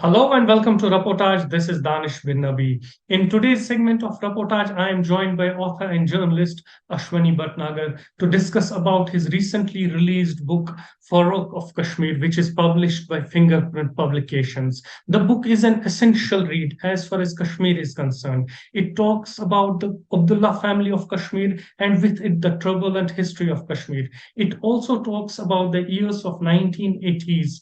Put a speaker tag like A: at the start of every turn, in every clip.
A: Hello and welcome to Reportage. This is Danish bin Nabi. In today's segment of Reportage, I am joined by author and journalist Ashwini Bhatnagar to discuss about his recently released book, Farooq of Kashmir, which is published by Fingerprint Publications. The book is an essential read as far as Kashmir is concerned. It talks about the Abdullah family of Kashmir and with it the turbulent history of Kashmir. It also talks about the years of 1980s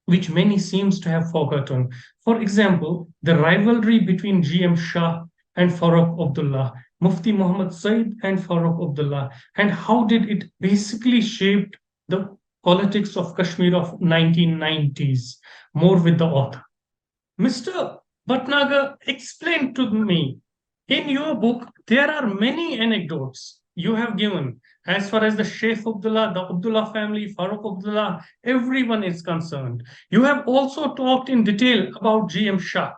A: which many seems to have forgotten. For example, the rivalry between G.M. Shah and Farooq Abdullah, Mufti Muhammad Sayeed and Farooq Abdullah, and how did it basically shape the politics of Kashmir of 1990s. More with the author. Mr. Bhatnagar, explain to me. In your book, there are many anecdotes you have given as far as the Sheikh Abdullah, the Abdullah family, Farooq Abdullah, everyone is concerned. You have also talked in detail about G.M. Shah.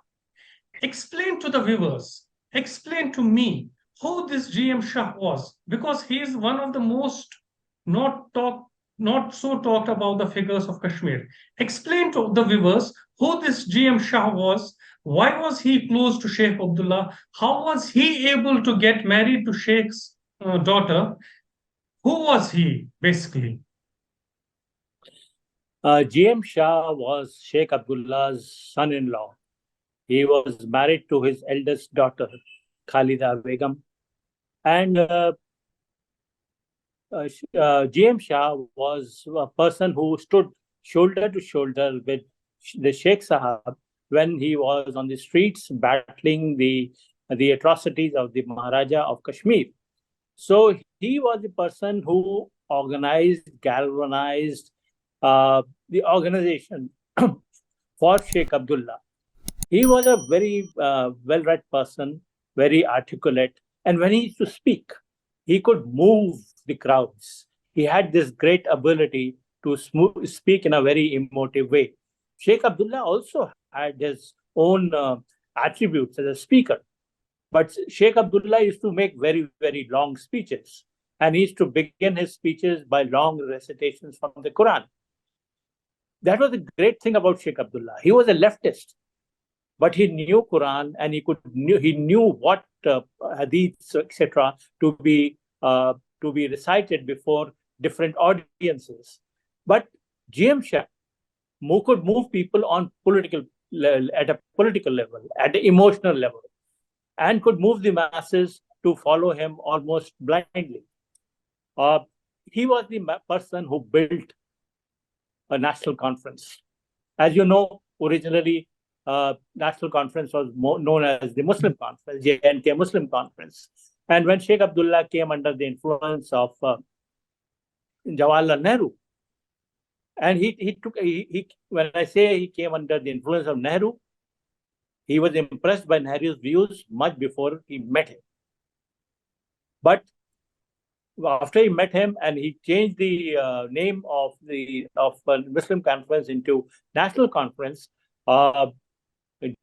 A: Explain to the viewers, explain to me who this G.M. Shah was, because he is one of the most not talk, not so talked about the figures of Kashmir. Explain to the viewers who this G.M. Shah was, why was he close to Sheikh Abdullah, how was he able to get married to Sheikh's daughter, who was he basically?
B: G.M. Shah was Sheikh Abdullah's son-in-law. He was married to his eldest daughter, Khalida Begum. And G.M. Shah was a person who stood shoulder to shoulder with the Sheikh Sahab when he was on the streets battling the atrocities of the Maharaja of Kashmir. So he was the person who organized, galvanized the organization for Sheikh Abdullah. He was a very well-read person, very articulate, and when he used to speak, he could move the crowds. He had this great ability to speak in a very emotive way. Sheikh Abdullah also had his own attributes as a speaker. But Sheikh Abdullah used to make very, very long speeches. And he used to begin his speeches by long recitations from the Quran. That was the great thing about Sheikh Abdullah. He was a leftist, but he knew Quran and he knew what hadiths, etc., to be recited before different audiences. But G.M. Shah could move people on at a political level, at an emotional level, and could move the masses to follow him almost blindly. He was the person who built a national conference. As you know, originally, national conference was known as the Muslim Conference, J&K Muslim Conference. And when Sheikh Abdullah came under the influence of Jawaharlal Nehru, and when I say he came under the influence of Nehru, he was impressed by Nehru's views much before he met him. But after he met him and he changed the name of the Muslim Conference into National Conference,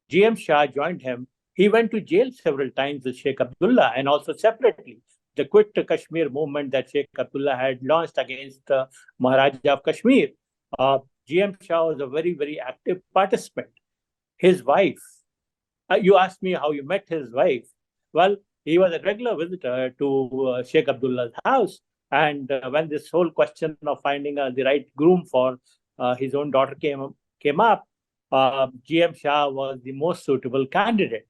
B: G.M. Shah joined him. He went to jail several times with Sheikh Abdullah, and also separately. The Quit Kashmir movement that Sheikh Abdullah had launched against Maharaja of Kashmir. G.M. Shah was a very, very active participant. His wife, you asked me how you met his wife. Well, he was a regular visitor to Sheikh Abdullah's house. And when this whole question of finding the right groom for his own daughter came up, G.M. Shah was the most suitable candidate.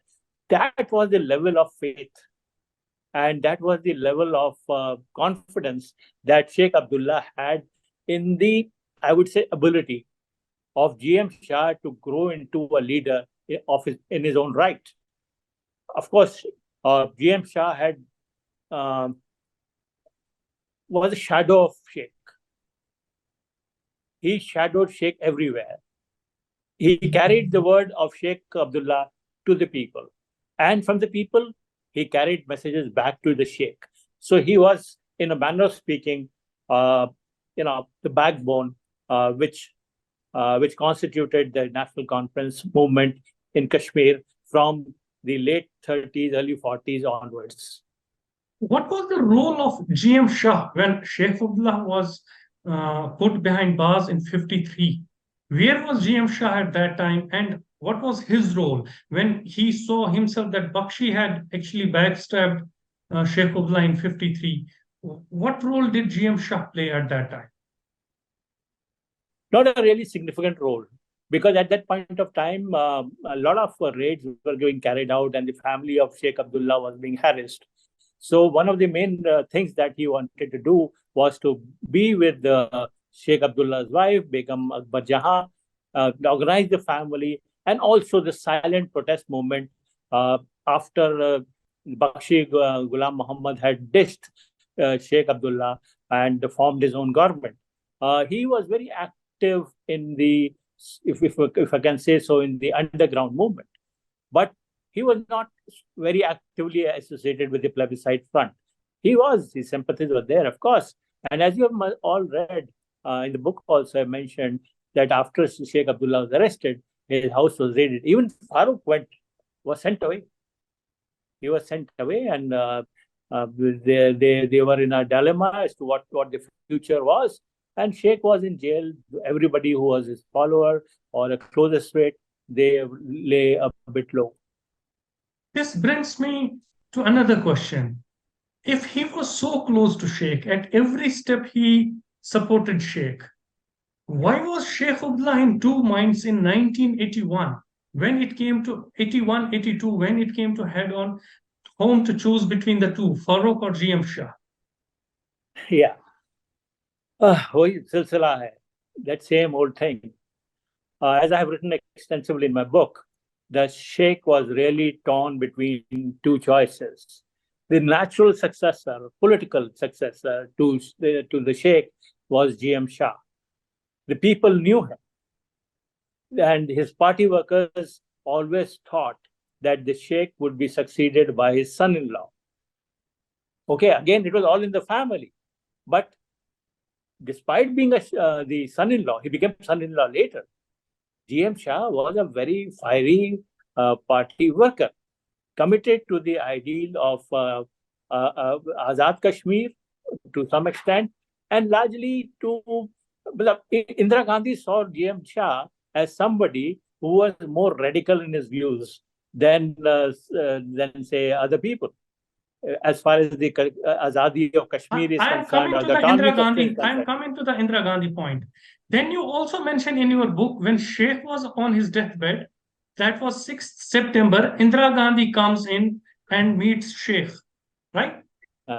B: That was the level of faith. And that was the level of confidence that Sheikh Abdullah had in the, I would say, ability of G.M. Shah to grow into a leader in his own right. Of course, G.M. Shah was a shadow of Sheikh. He shadowed Sheikh everywhere. He carried the word of Sheikh Abdullah to the people. And from the people, he carried messages back to the Sheikh. So he was, in a manner of speaking, the backbone which constituted the National Conference movement in Kashmir from the late 30s, early 40s onwards.
A: What was the role of G.M. Shah when Sheikh Abdullah was put behind bars in 53? Where was G.M. Shah at that time, and what was his role when he saw himself that Bakshi had actually backstabbed Sheikh Abdullah in 53? What role did G.M. Shah play at that time?
B: Not a really significant role, because at that point of time, a lot of raids were being carried out, and the family of Sheikh Abdullah was being harassed. So one of the main things that he wanted to do was to be with Sheikh Abdullah's wife, Begum Akbar Jahan, organize the family, and also the silent protest movement after Bakshi Ghulam Muhammad had dished Sheikh Abdullah and formed his own government. He was very active in the, if I can say so, in the underground movement. But he was not very actively associated with the plebiscite front. His sympathies were there, of course. And as you have all read in the book, also I mentioned that after Sheikh Abdullah was arrested, his house was raided. Even Farooq was sent away. He was sent away, and they were in a dilemma as to what the future was. And Sheikh was in jail. Everybody who was his follower or a closest mate, they lay a bit low.
A: This brings me to another question. If he was so close to Sheikh, at every step he supported Sheikh, why was Sheikh Abdullah in two minds in 1981 when it came to 81, 82, when it came to head on home to choose between the two, Farooq or G.M. Shah?
B: Yeah. वही सिलसिला है, that same old thing. As I have written extensively in my book, the Sheikh was really torn between two choices. The natural successor, political successor to the Sheikh was G.M. Shah. The people knew him, and his party workers always thought that the Sheikh would be succeeded by his son-in-law. Okay, again, it was all in the family. But despite being the son-in-law, he became son-in-law later. G.M. Shah was a very fiery party worker, committed to the ideal of Azad Kashmir to some extent, and largely to Indira Gandhi saw G.M. Shah as somebody who was more radical in his views than say other people. As far as the Azadi of Kashmir is concerned, or the autonomy of Kashmir is concerned.
A: I am coming to the Indira Gandhi point. Then you also mentioned in your book, when Sheikh was on his deathbed, that was 6th September, Indira Gandhi comes in and meets Sheikh, right?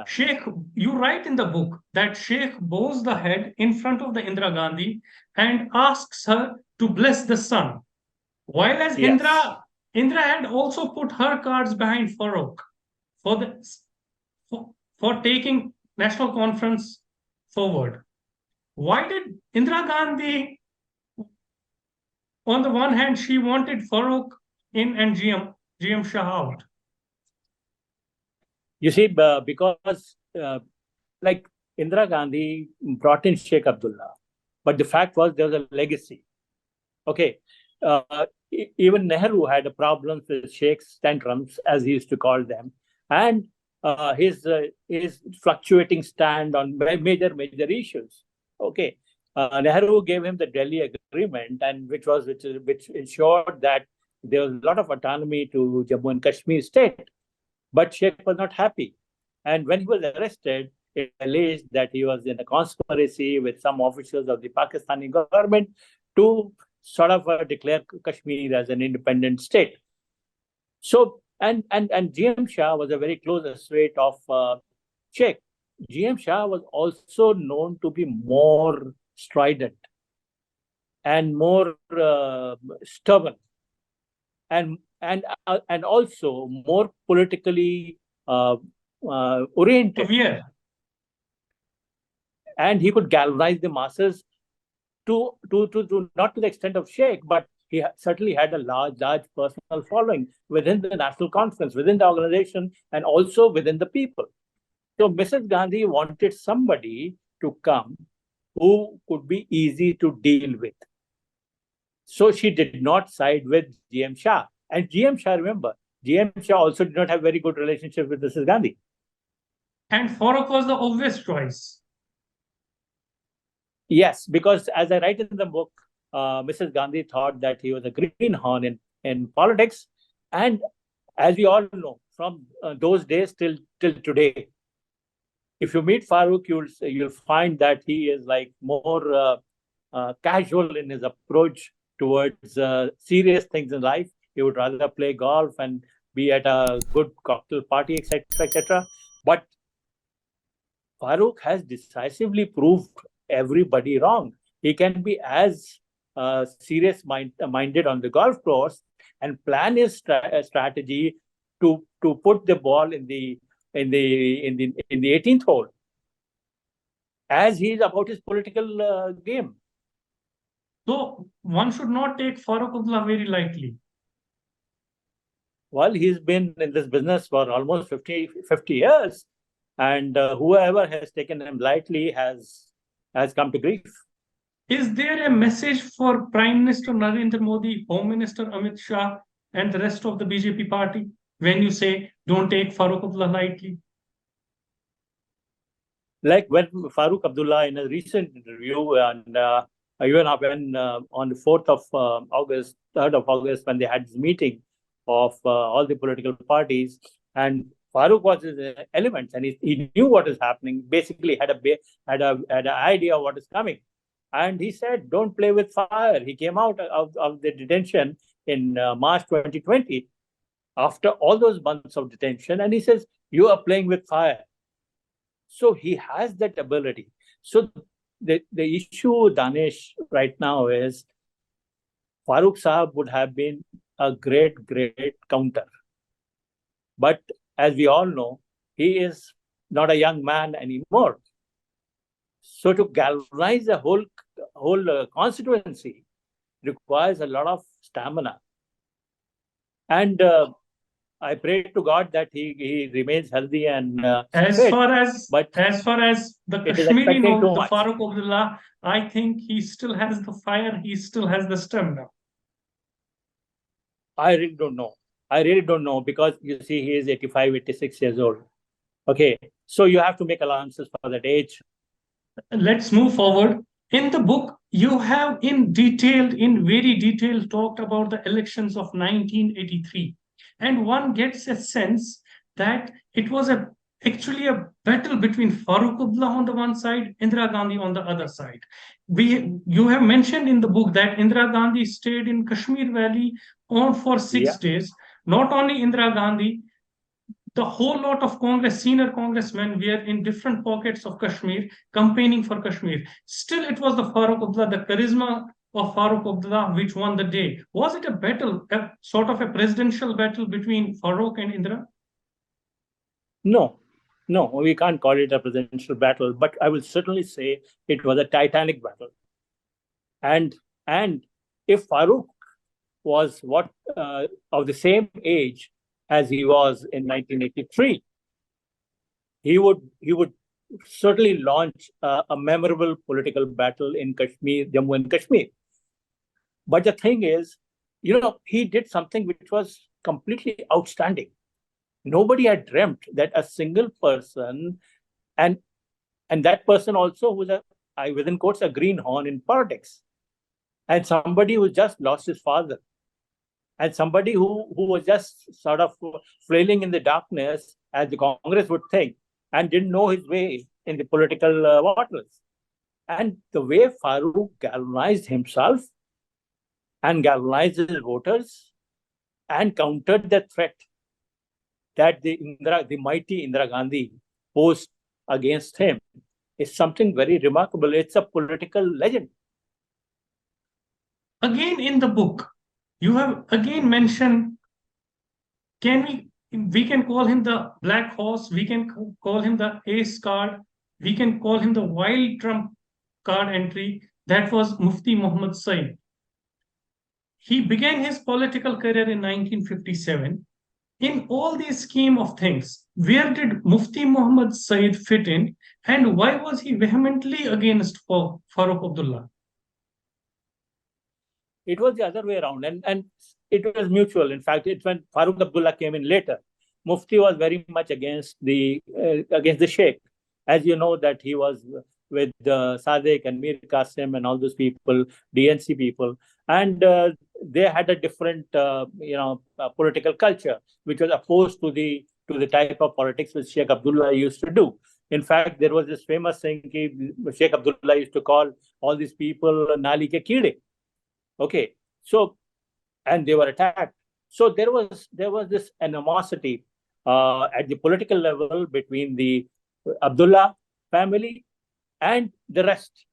A: Sheikh, you write in the book that Sheikh bows the head in front of the Indira Gandhi and asks her to bless the son. While as
B: Yes.
A: Indira had also put her cards behind Farooq for taking national conference forward. Why did Indira Gandhi, on the one hand, she wanted Farooq in and GM Shah out?
B: You see, because like Indira Gandhi brought in Sheikh Abdullah, but the fact was there was a legacy. Okay, even Nehru had a problem with Sheikh's tantrums, as he used to call them, and his fluctuating stand on major issues. Okay, Nehru gave him the Delhi Agreement, and which ensured that there was a lot of autonomy to Jammu and Kashmir state. But Sheikh was not happy. And when he was arrested, it alleged that he was in a conspiracy with some officials of the Pakistani government to sort of declare Kashmir as an independent state. So, and G.M. Shah was a very close associate of Sheikh. G.M. Shah was also known to be more strident and more stubborn, and also more politically oriented.
A: Yeah.
B: And he could galvanize the masses to not to the extent of Sheikh, but he certainly had a large personal following within the national conference, within the organization, and also within the people. So Mrs. Gandhi wanted somebody to come who could be easy to deal with. So she did not side with G.M. Shah. And G.M. Shah, remember, G.M. Shah also did not have very good relationship with Mrs. Gandhi.
A: And Farooq was the obvious choice.
B: Yes, because as I write in the book, Mrs. Gandhi thought that he was a greenhorn in politics. And as we all know, from those days till today, if you meet Farooq, you'll find that he is like more casual in his approach towards serious things in life. He would rather play golf and be at a good cocktail party, etc., etc. But Farooq has decisively proved everybody wrong. He can be as serious-minded on the golf course and plan his strategy to put the ball in the 18th hole, as he is about his political game.
A: So one should not take Farooq Abdullah very lightly.
B: Well, he's been in this business for almost 50 years, and whoever has taken him lightly has come to grief.
A: Is there a message for Prime Minister Narendra Modi, Home Minister Amit Shah, and the rest of the BJP party when you say don't take Farooq Abdullah lightly?
B: Like when Farooq Abdullah, in a recent interview, and even when on the 4th of August, 3rd of August, when they had this meeting of all the political parties, and Farooq was his elements, and he knew what is happening. Basically, had an idea of what is coming, and he said, "Don't play with fire." He came out of the detention in March 2020, after all those months of detention, and he says, "You are playing with fire." So he has that ability. So the issue, Danish, right now is Farooq Sahab would have been a great counter. But as we all know, he is not a young man anymore. So to galvanize the whole constituency requires a lot of stamina. And I pray to God that he remains healthy and
A: as
B: fit.
A: far as the Kashmiri know, the
B: much.
A: Farooq Abdullah, I think he still has the fire, he still has the stamina.
B: I really don't know because you see, he is 85, 86 years old. Okay, so you have to make allowances for that age.
A: Let's move forward. In the book, you have in very detailed talked about the elections of 1983. And one gets a sense that it was actually a battle between Farooq Abdullah on the one side, Indira Gandhi on the other side. You have mentioned in the book that Indira Gandhi stayed in Kashmir Valley for 6 days. Not only Indira Gandhi, the whole lot of senior congressmen were in different pockets of Kashmir campaigning for Kashmir. Still, it was the Farooq Abdullah, the charisma of Farooq Abdullah, which won the day. Was it a battle, sort of a presidential battle between Farooq and Indira?
B: No, we can't call it a presidential battle, but I will certainly say it was a titanic battle. And if Farooq was of the same age as he was in 1983, he would certainly launch a memorable political battle in Kashmir, Jammu and Kashmir. But the thing is, he did something which was completely outstanding. Nobody had dreamt that a single person, and that person also was within quotes, a greenhorn in politics, and somebody who just lost his father, and somebody who was just sort of flailing in the darkness, as the Congress would think, and didn't know his way in the political waters. And the way Farooq galvanized himself and galvanized his voters and countered the threat that the mighty Indira Gandhi posed against him is something very remarkable. It's a political legend.
A: Again, in the book, you have again mentioned, we can call him the black horse, we can call him the ace card, we can call him the wild trump card entry. That was Mufti Muhammad Sayeed. He began his political career in 1957. In all this scheme of things, where did Mufti Muhammad Sayeed fit in, and why was he vehemently against Farooq Abdullah?
B: It was the other way around, and it was mutual. In fact, it's when Farooq Abdullah came in later. Mufti was very much against the Sheikh, as you know that he was Sadiq and Mir Qasim and all those people, DNC people, and they had a different, political culture, which was opposed to the type of politics which Sheikh Abdullah used to do. In fact, there was this famous thing Sheikh Abdullah used to call all these people Nali ke Keede. Okay, so and they were attacked. So there was this animosity at the political level between the Abdullah family and the rest,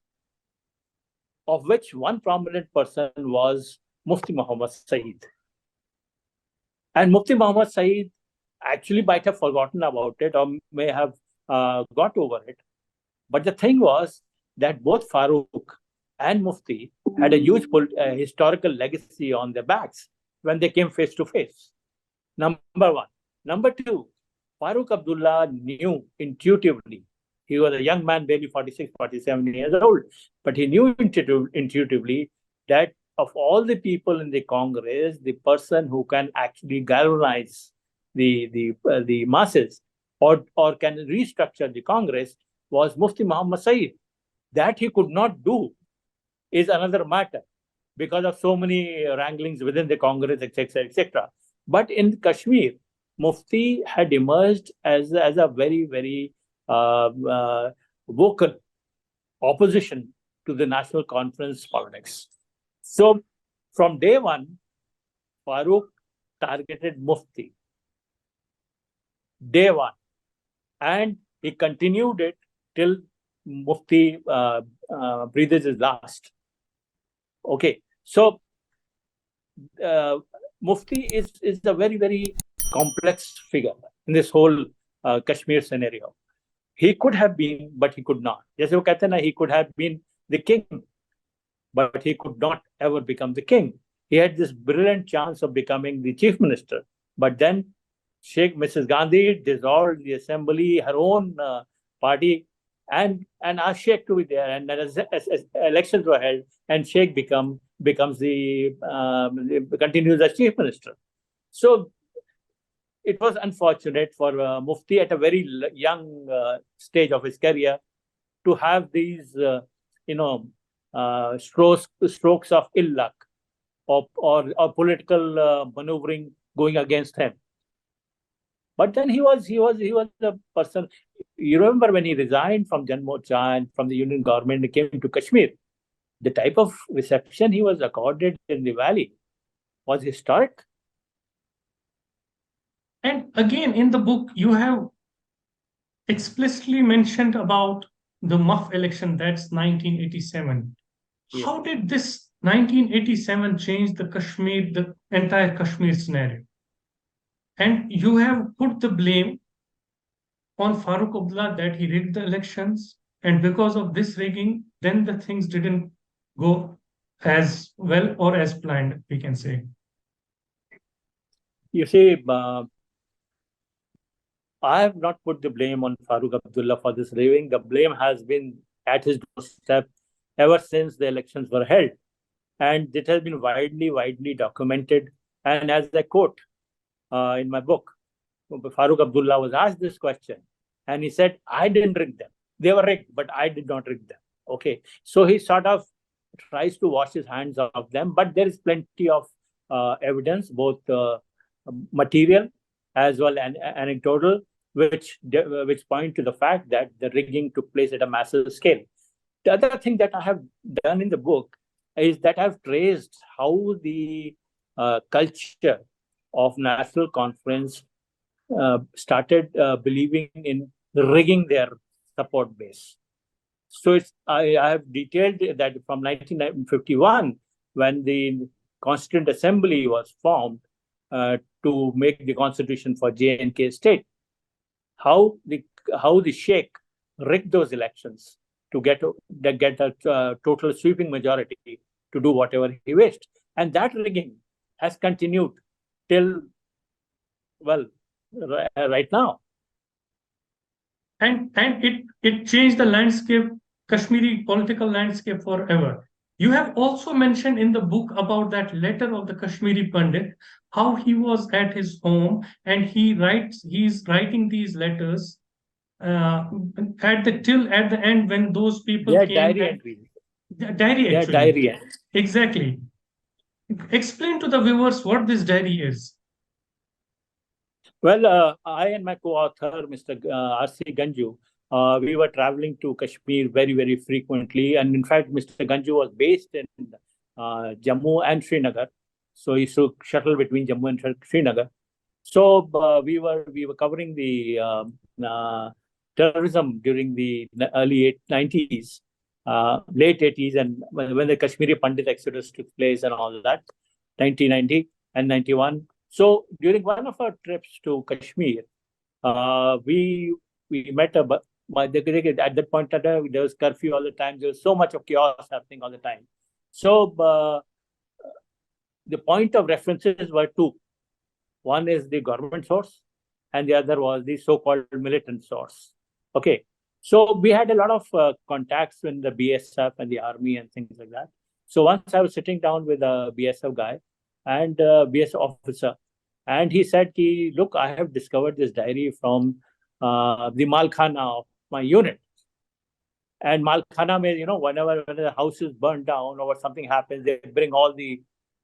B: of which one prominent person was Mufti Muhammad Sayeed. And Mufti Muhammad Sayeed actually might have forgotten about it or may have got over it. But the thing was that both Farooq and Mufti had a huge historical legacy on their backs when they came face to face. Number one. Number two, Farooq Abdullah knew intuitively. He was a young man, barely 46, 47 years old, but he knew intuitively that of all the people in the Congress, the person who can actually galvanize the masses or can restructure the Congress was Mufti Muhammad Sayeed. That he could not do is another matter because of so many wranglings within the Congress, etc., etc. But in Kashmir, Mufti had emerged as a very, very vocal opposition to the national conference politics. So from day one, Farooq targeted Mufti. Day one. And he continued it till Mufti breathes his last. Okay, so Mufti is a very, very complex figure in this whole Kashmir scenario. He could have been, but he could not. Jaise wo kehte na, he could have been the king, but he could not ever become the king. He had this brilliant chance of becoming the chief minister, but then Mrs. Gandhi dissolved the assembly, her own party, and asked Sheikh to be there. And then as elections were held, and Sheikh becomes continues as chief minister. So it was unfortunate for Mufti at a very young stage of his career to have these, strokes of ill luck or political maneuvering going against him. But then he was a person. You remember when he resigned from Jan Morcha and from the Union government and came to Kashmir, the type of reception he was accorded in the valley was historic.
A: And again, in the book, you have explicitly mentioned about the MUF election, that's 1987. Yeah. How did this 1987 change the entire Kashmir scenario? And you have put the blame on Farooq Abdullah that he rigged the elections. And because of this rigging, then the things didn't go as well or as planned, we can say.
B: You see, I have not put the blame on Farooq Abdullah for this rigging. The blame has been at his doorstep ever since the elections were held. And it has been widely documented. And as I quote in my book, Farooq Abdullah was asked this question. And he said, I didn't rig them. They were rigged, but I did not rig them. Okay. So he sort of tries to wash his hands of them. But there is plenty of evidence, both material as well as anecdotal, which point to the fact that the rigging took place at a massive scale. The other thing that I have done in the book is that I've traced how the culture of national conference started believing in rigging their support base. So I have detailed that from 1951, when the Constituent Assembly was formed to make the constitution for J&K state, how the Sheikh rigged those elections to get a total sweeping majority to do whatever he wished. And that rigging has continued till, well, right now.
A: And it changed the landscape, Kashmiri political landscape forever. You have also mentioned in the book about that letter of the Kashmiri Pandit, how he was at his home and he's writing these letters at the end when those people
B: They are
A: came
B: diary
A: and
B: entries.
A: diary
B: They are
A: actually.
B: diary entries.
A: Exactly. Explain to the viewers what this diary is.
B: Well, I and my co-author, Mr. R.C. Ganjoo, we were traveling to Kashmir very, very frequently. And in fact, Mr. Ganjoo was based in Jammu and Srinagar. So he used to shuttle between Jammu and Srinagar. So we were covering the terrorism during the early 90s, late 80s, and when the Kashmiri Pandit exodus took place and all that, 1990 and 91. So during one of our trips to Kashmir, we met at that point in time, there was curfew all the time. There was so much of chaos happening all the time. So the point of references were two. One is the government source, and the other was the so-called militant source. Okay, so we had a lot of contacts with the BSF and the army and things like that. So once I was sitting down with a BSF guy and BSF officer, and he said, "Look, I have discovered this diary from the Malkhana of my unit." And Malkhana means, whenever the house is burned down or something happens, they bring all the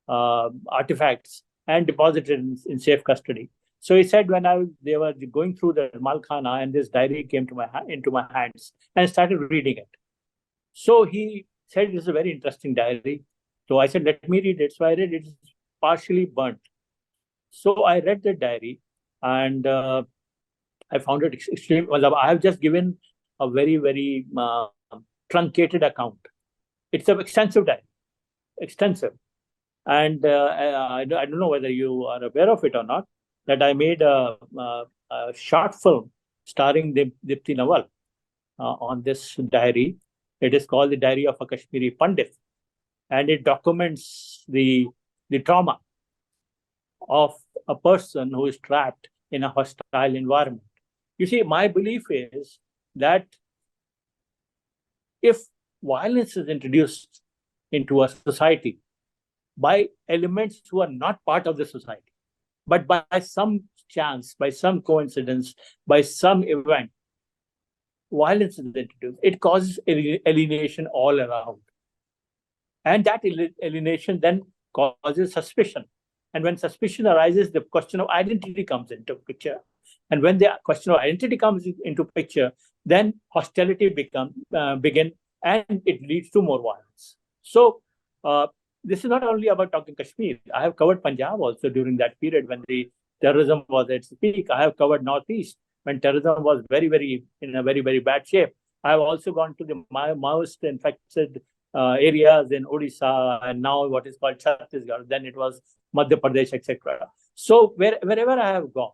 B: artifacts and deposit it in safe custody. So he said, they were going through the Malkhana, and this diary came into my hands, and started reading it. So he said, "This is a very interesting diary." So I said, "Let me read it." So I read it. It's partially burnt. So I read the diary, and I found it extreme. Well, I have just given a very, very truncated account. It's an extensive diary, extensive. And I don't know whether you are aware of it or not, that I made a short film starring Dipti Nawal on this diary. It is called The Diary of a Kashmiri Pandit, and it documents the trauma of a person who is trapped in a hostile environment. You see, my belief is that if violence is introduced into a society by elements who are not part of the society, but by some chance, by some coincidence, by some event, violence is introduced, it causes alienation all around. And that alienation then causes suspicion. And when suspicion arises, the question of identity comes into picture. And when the question of identity comes into picture, then hostility begin, and it leads to more violence. So this is not only about talking Kashmir. I have covered Punjab also during that period when the terrorism was at its peak. I have covered Northeast when terrorism was in a very, very bad shape. I have also gone to the Maoist infected areas in Odisha, and now what is called Chhattisgarh. Then it was Madhya Pradesh, etc. So wherever I have gone,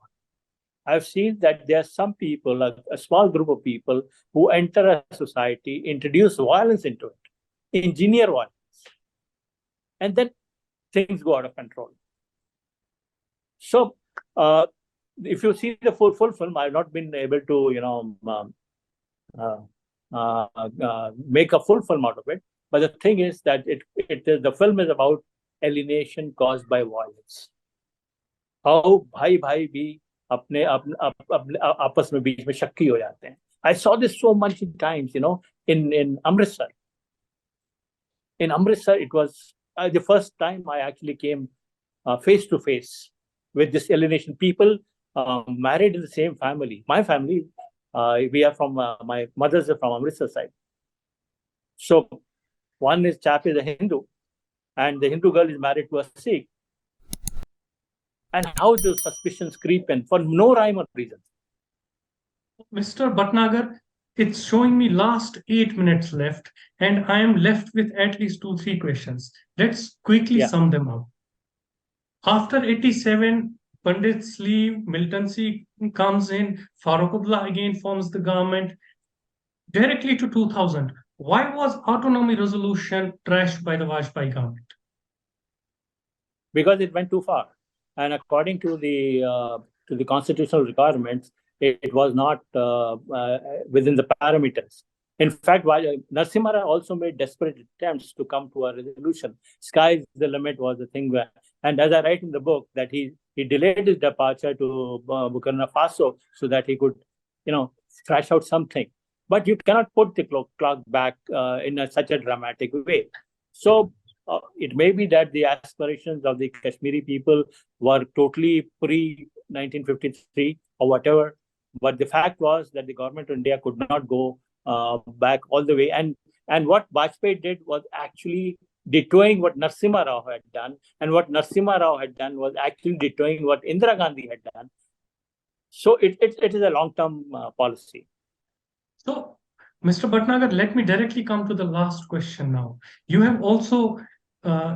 B: I've seen that there are some people, a small group of people, who enter a society, introduce violence into it, engineer violence, and then things go out of control. So if you see the full film, I've not been able to, make a full film out of it. But the thing is that the film is about alienation caused by violence. How bhai bhi अपने आपस में बीच में शक्की हो जाते हैं. I saw this so much times, in Amritsar. In Amritsar, it was the first time I actually came face to face with this alienation. People married in the same family. My family, we are from my mother's are from Amritsar side. So one chap is a Hindu, and the Hindu girl is married to a Sikh. And how do suspicions creep in for no rhyme or reason?
A: Mr. Bhatnagar, it's showing me last 8 minutes left, and I am left with at least 2-3 questions. Let's quickly sum them up. After 87, Pandits leave, militancy comes in, Farooq Abdullah again forms the government. Directly to 2000, why was autonomy resolution trashed by the Vajpayee government?
B: Because it went too far. And according to the constitutional requirements, it was not within the parameters. In fact, Narasimha Rao also made desperate attempts to come to a resolution. Sky's the limit was the thing and as I write in the book, that he delayed his departure to Burkina Faso so that he could, thrash out something. But you cannot put the clock back in such a dramatic way. So it may be that the aspirations of the Kashmiri people were totally pre-1953 or whatever, but the fact was that the government of India could not go back all the way. And what Bajpayee did was actually detouring what Narasimha Rao had done, and what Narasimha Rao had done was actually detouring what Indira Gandhi had done. So it is a long-term policy.
A: So, Mr. Bhatnagar, let me directly come to the last question now. You have also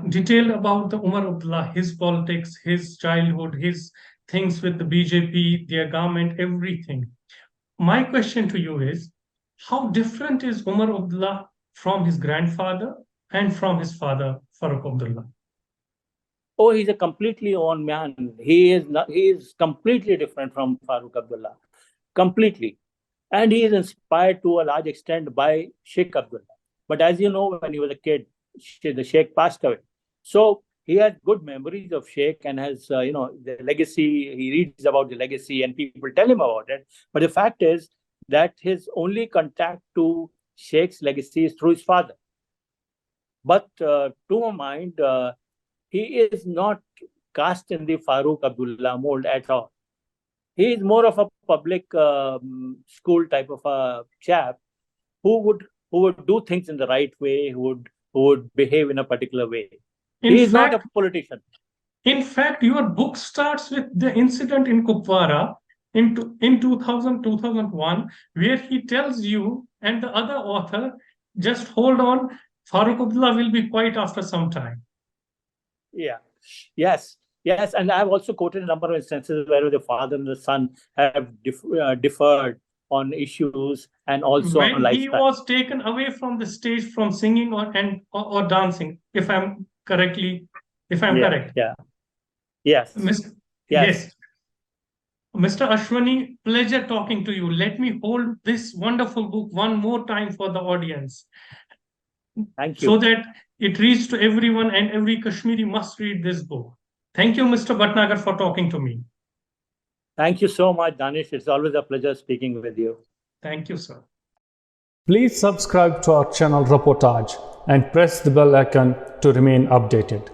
A: detailed about the Umar Abdullah, his politics, his childhood, his things with the BJP, their government, everything. My question to you is, how different is Umar Abdullah from his grandfather and from his father, Farooq Abdullah?
B: Oh, he's a completely own man. He is completely different from Farooq Abdullah. Completely. And he is inspired to a large extent by Sheikh Abdullah. But as you know, when he was a kid, the Sheikh passed away. So he has good memories of Sheikh and has, the legacy. He reads about the legacy and people tell him about it. But the fact is that his only contact to Sheikh's legacy is through his father. But to my mind, he is not cast in the Farooq Abdullah mold at all. He is more of a public school type of a chap who would do things in the right way, who would behave in a particular way. He is not a politician.
A: In fact, your book starts with the incident in Kupwara in 2000-2001, where he tells you and the other author, just hold on, Farooq Abdullah will be quiet after some time.
B: Yeah. Yes. And I've also quoted a number of instances where the father and the son have differed on issues and also
A: when
B: on lifestyle.
A: He was taken away from the stage from singing or dancing, if I'm correct.
B: Yeah. Yes.
A: Yes. Mr. Ashwini, pleasure talking to you. Let me hold this wonderful book one more time for the audience.
B: Thank you.
A: So that it reaches to everyone and every Kashmiri must read this book. Thank you, Mr. Bhatnagar, for talking to me.
B: Thank you so much, Danish. It's always a pleasure speaking with you.
A: Thank you, sir.
C: Please subscribe to our channel Reportage and press the bell icon to remain updated.